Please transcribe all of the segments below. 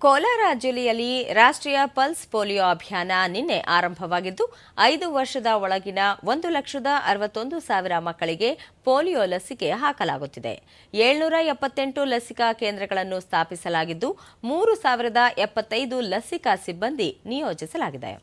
ಕೋಲಾರ ಜಿಲ್ಲೆಯಲ್ಲಿ ರಾಷ್ಟ್ರೀಯ pulse polio ಅಭಿಯಾನ ನಿನ್ನೆ ಆರಂಭವಾಗಿದ್ದು 5 ವರ್ಷದ ಒಳಗಿನ 1,61,000 ಮಕ್ಕಳಿಗೆ ಪೋಲಿಯೋ ಲಸಿಕೆ ಹಾಕಲಾಗುತ್ತಿದೆ. 778 ಲಸಿಕಾ ಕೇಂದ್ರಗಳನ್ನು ಸ್ಥಾಪಿಸಲಾಗಿದ್ದು 3,075 ಲಸಿಕಾ ಸಿಬ್ಬಂದಿ ನಿಯೋಜಿಸಲಾಗಿದೆ.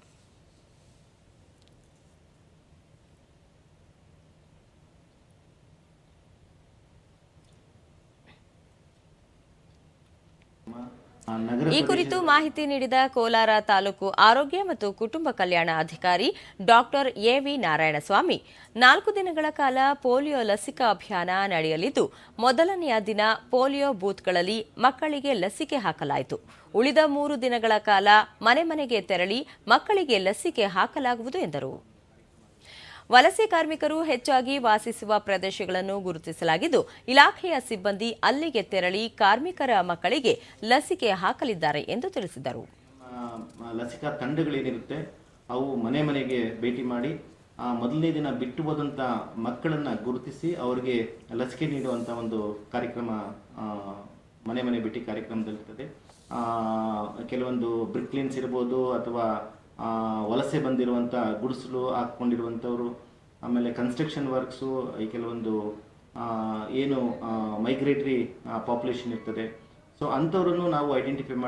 ಈ ಕುರಿತು ಮಾಹಿತಿ ನೀಡಿದ ಕೋಲಾರ ತಾಲೂಕು ಆರೋಗ್ಯ ಮತ್ತು ಕುಟುಂಬ ಕಲ್ಯಾಣ ಅಧಿಕಾರಿ ಡಾಕ್ಟರ್ ಎವಿ ನಾರಾಯಣಸ್ವಾಮಿ, 4 ದಿನಗಳ ಕಾಲ ಪೋಲಿಯೋ ಲಸಿಕಾ ಅಭಿಯಾನ ನಡೆಯಲಿದ್ದು, ಮೊದಲನೆಯ ದಿನ ಪೋಲಿಯೋ ಬೂತ್ಗಳಲ್ಲಿ ಮಕ್ಕಳಿಗೆ ಲಸಿಕೆ ಹಾಕಲಾಯಿತು. ಉಳಿದ 3 ದಿನಗಳ ಕಾಲ ಮನೆ ಮನೆಗೆ ತೆರಳಿ ಮಕ್ಕಳಿಗೆ ಲಸಿಕೆ ಹಾಕಲಾಗುವುದು ಎಂದರು. ವಲಸೆ ಕಾರ್ಮಿಕರು ಹೆಚ್ಚಾಗಿ ವಾಸಿಸುವ ಪ್ರದೇಶಗಳನ್ನು ಗುರುತಿಸಲಾಗಿದ್ದು, ಇಲಾಖೆಯ ಸಿಬ್ಬಂದಿ ಅಲ್ಲಿಗೆ ತೆರಳಿ ಕಾರ್ಮಿಕರ ಮಕ್ಕಳಿಗೆ ಲಸಿಕೆ ಹಾಕಲಿದ್ದಾರೆ ಎಂದು ತಿಳಿಸಿದರು. ಲಸಿಕಾ ತಂಡಗಳೇನಿರುತ್ತೆ ಅವು ಮನೆ ಮನೆಗೆ ಭೇಟಿ ಮಾಡಿ ಮೊದಲನೇ ದಿನ ಬಿಟ್ಟು ಹೋದಂಥ ಮಕ್ಕಳನ್ನ ಗುರುತಿಸಿ ಅವರಿಗೆ ಲಸಿಕೆ ನೀಡುವಂಥ ಒಂದು ಕಾರ್ಯಕ್ರಮ ಮನೆ ಮನೆ ಭೇಟಿ ಕಾರ್ಯಕ್ರಮದಲ್ಲಿರ್ತದೆ. ಕೆಲವೊಂದು ಬ್ರಿಕ್ಲಿನ್ಸ್ ಇರ್ಬೋದು ಅಥವಾ ವಲಸೆ ಬಂದಿರುವಂಥ ಗುಡಿಸಲು ಹಾಕ್ಕೊಂಡಿರುವಂಥವ್ರು, ಆಮೇಲೆ ಕನ್ಸ್ಟ್ರಕ್ಷನ್ ವರ್ಕ್ಸು, ಈ ಕೆಲವೊಂದು ಏನು ಮೈಗ್ರೇಟರಿ ಪಾಪ್ಯುಲೇಷನ್ ಇರ್ತದೆ. ಸೊ ಅಂಥವ್ರನ್ನು ನಾವು ಐಡೆಂಟಿಫೈ ಮಾಡಿ